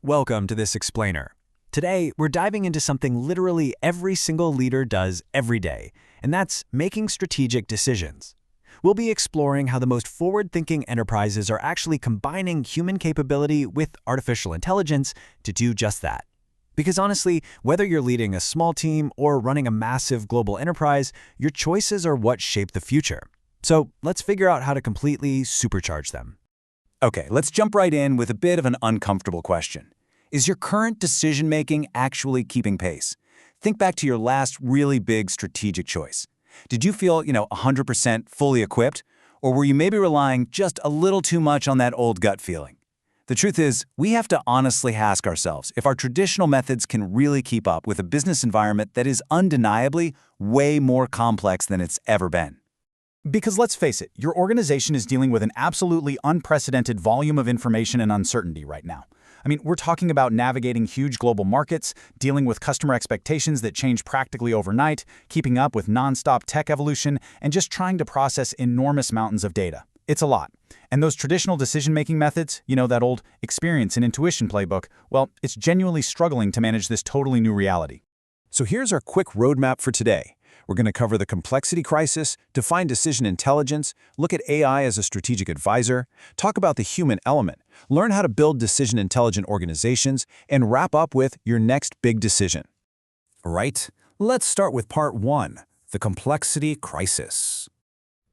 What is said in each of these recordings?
Welcome to this explainer. Today, we're diving into something literally every single leader does every day, and that's making strategic decisions. We'll be exploring how the most forward-thinking enterprises are actually combining human capability with artificial intelligence to do just that. Because honestly, whether you're leading a small team or running a massive global enterprise, your choices are what shape the future. So let's figure out how to completely supercharge them. Okay, let's jump right in with a bit of an uncomfortable question. Is your current decision-making actually keeping pace? Think back to your last really big strategic choice. Did you feel, 100% fully equipped? Or were you maybe relying just a little too much on that old gut feeling? The truth is, we have to honestly ask ourselves if our traditional methods can really keep up with a business environment that is undeniably way more complex than it's ever been. Because let's face it, your organization is dealing with an absolutely unprecedented volume of information and uncertainty right now. We're talking about navigating huge global markets, dealing with customer expectations that change practically overnight, keeping up with nonstop tech evolution, and just trying to process enormous mountains of data. It's a lot. And those traditional decision-making methods, that old experience and intuition playbook, well, it's genuinely struggling to manage this totally new reality. So here's our quick roadmap for today. We're going to cover the complexity crisis, define decision intelligence, look at AI as a strategic advisor, talk about the human element, learn how to build decision-intelligent organizations, and wrap up with your next big decision. All right, let's start with part 1, the complexity crisis.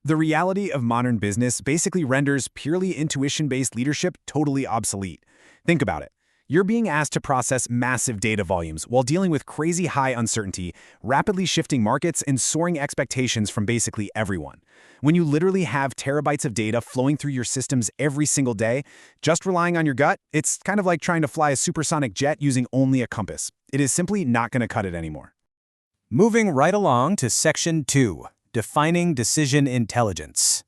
The reality of modern business basically renders purely intuition-based leadership totally obsolete. Think about it. You're being asked to process massive data volumes while dealing with crazy high uncertainty, rapidly shifting markets, and soaring expectations from basically everyone. When you literally have terabytes of data flowing through your systems every single day, just relying on your gut, it's kind of like trying to fly a supersonic jet using only a compass. It is simply not going to cut it anymore. Moving right along to Section 2, Defining Decision Intelligence.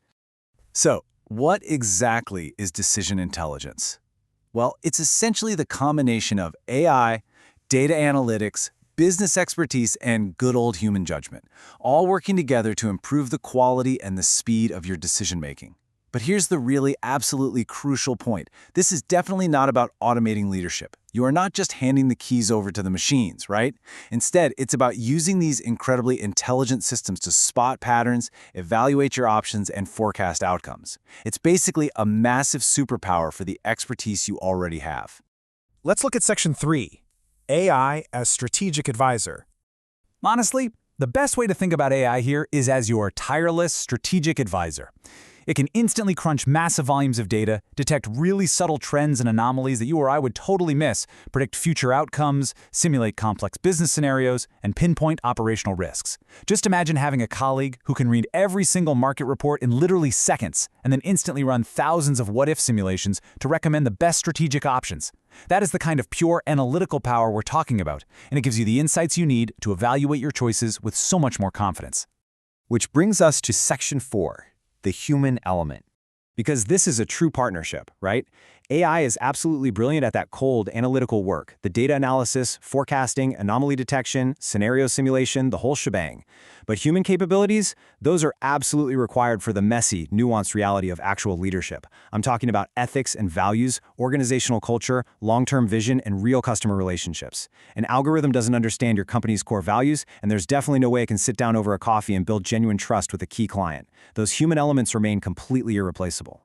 So, what exactly is decision intelligence? Well, it's essentially the combination of AI, data analytics, business expertise, and good old human judgment, all working together to improve the quality and the speed of your decision-making. But here's the really absolutely crucial point. This is definitely not about automating leadership. You are not just handing the keys over to the machines, right? Instead, it's about using these incredibly intelligent systems to spot patterns, evaluate your options, and forecast outcomes. It's basically a massive superpower for the expertise you already have. Let's look at Section 3, AI as strategic advisor. Honestly, the best way to think about AI here is as your tireless strategic advisor. It can instantly crunch massive volumes of data, detect really subtle trends and anomalies that you or I would totally miss, predict future outcomes, simulate complex business scenarios, and pinpoint operational risks. Just imagine having a colleague who can read every single market report in literally seconds and then instantly run thousands of what-if simulations to recommend the best strategic options. That is the kind of pure analytical power we're talking about, and it gives you the insights you need to evaluate your choices with so much more confidence. Which brings us to Section 4, the human element. Because this is a true partnership, right? AI is absolutely brilliant at that cold, analytical work, the data analysis, forecasting, anomaly detection, scenario simulation, the whole shebang. But human capabilities, those are absolutely required for the messy, nuanced reality of actual leadership. I'm talking about ethics and values, organizational culture, long-term vision, and real customer relationships. An algorithm doesn't understand your company's core values, and there's definitely no way it can sit down over a coffee and build genuine trust with a key client. Those human elements remain completely irreplaceable.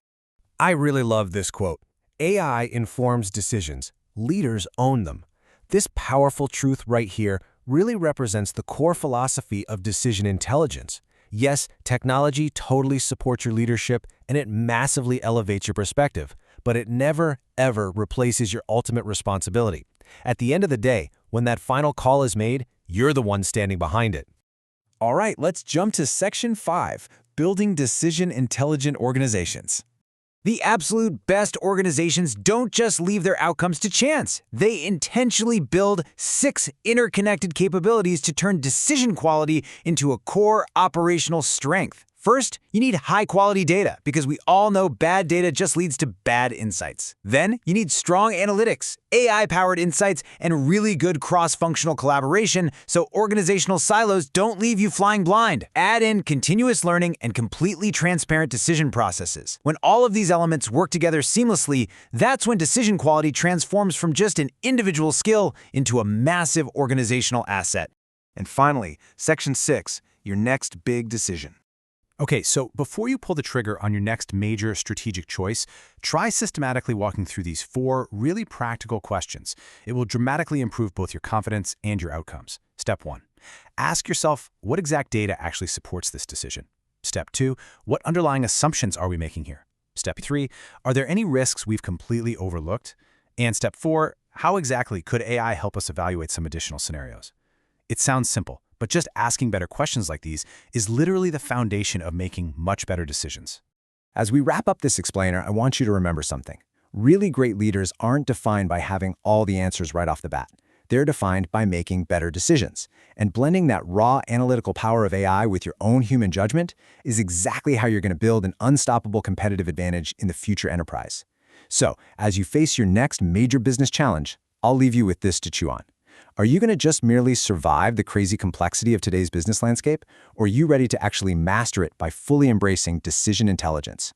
I really love this quote. AI informs decisions. Leaders own them. This powerful truth right here really represents the core philosophy of decision intelligence. Yes, technology totally supports your leadership and it massively elevates your perspective, but it never, ever replaces your ultimate responsibility. At the end of the day, when that final call is made, you're the one standing behind it. All right, let's jump to Section 5, Building Decision-Intelligent Organizations. The absolute best organizations don't just leave their outcomes to chance. They intentionally build 6 interconnected capabilities to turn decision quality into a core operational strength. First, you need high-quality data, because we all know bad data just leads to bad insights. Then, you need strong analytics, AI-powered insights, and really good cross-functional collaboration so organizational silos don't leave you flying blind. Add in continuous learning and completely transparent decision processes. When all of these elements work together seamlessly, that's when decision quality transforms from just an individual skill into a massive organizational asset. And finally, Section 6, your next big decision. Okay, so before you pull the trigger on your next major strategic choice, try systematically walking through these 4 really practical questions. It will dramatically improve both your confidence and your outcomes. Step 1. Ask yourself, what exact data actually supports this decision? Step 2. What underlying assumptions are we making here? Step 3. Are there any risks we've completely overlooked? And Step 4. How exactly could AI help us evaluate some additional scenarios? It sounds simple, but just asking better questions like these is literally the foundation of making much better decisions. As we wrap up this explainer, I want you to remember something. Really great leaders aren't defined by having all the answers right off the bat. They're defined by making better decisions. And blending that raw analytical power of AI with your own human judgment is exactly how you're going to build an unstoppable competitive advantage in the future enterprise. So, as you face your next major business challenge, I'll leave you with this to chew on. Are you going to just merely survive the crazy complexity of today's business landscape, or are you ready to actually master it by fully embracing decision intelligence?